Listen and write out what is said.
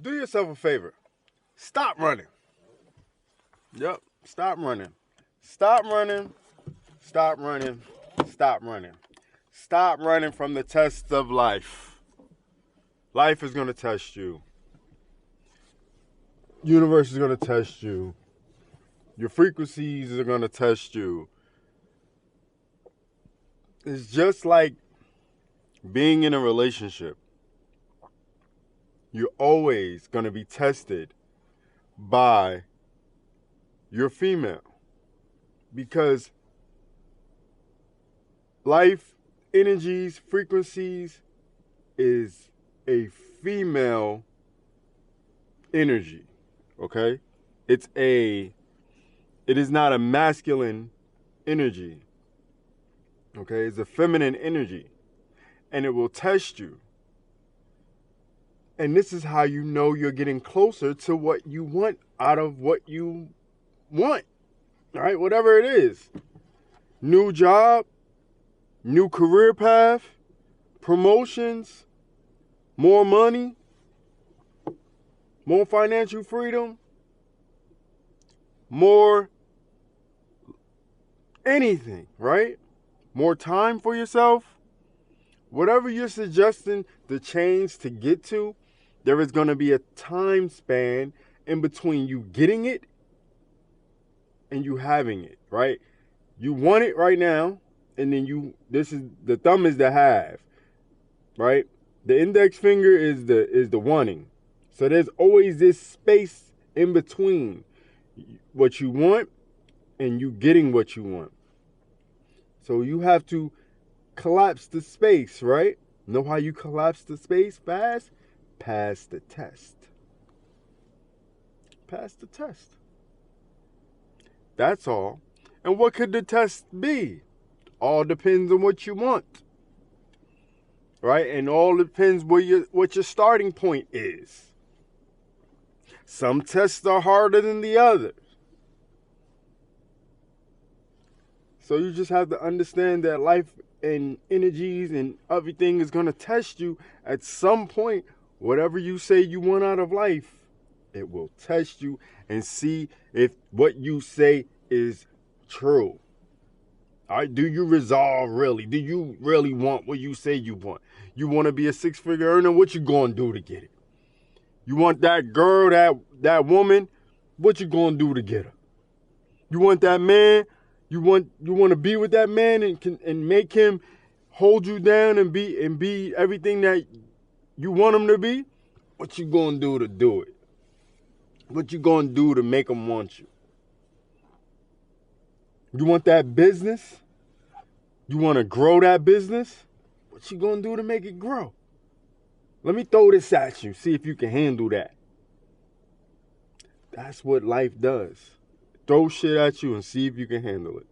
Do yourself a favor. Stop running. Yep. Stop running. Stop running. Stop running. Stop running. Stop running from the test of life. Life is going to test you. Universe is going to test you. Your frequencies are going to test you. It's just like being in a relationship. You're always going to be tested by your female, because life, energies, frequencies is a female energy, okay? It is not a masculine energy, okay? It's a feminine energy, and it will test you. And this is how you know you're getting closer to what you want out of what you want, all right? Whatever it is. New job, new career path, promotions, more money, more financial freedom, more anything, right? More time for yourself. Whatever you're suggesting the change to get to, there is going to be a time span in between you getting it and you having it, right? You want it right now, and then the thumb is the have, right? The index finger is the wanting. So there's always this space in between what you want and you getting what you want. So you have to collapse the space, right? Know how you collapse the space fast? Pass the test. Pass the test. That's all. And what could the test be? All depends on what you want, right? And all depends what your starting point is. Some tests are harder than the others. So you just have to understand that life and energies and everything is going to test you at some point. Whatever you say you want out of life, it will test you and see if what you say is true. All right, do you resolve really? Do you really want what you say you want? You want to be a six-figure earner? What you going to do to get it? You want that girl, that woman? What you going to do to get her? You want that man? You want to be with that man and make him hold you down and be everything that you want him to be? What you going to do to do it? What you going to do to make him want you? You want that business? You want to grow that business? What you going to do to make it grow? Let me throw this at you. See if you can handle that. That's what life does. Throw shit at you and see if you can handle it.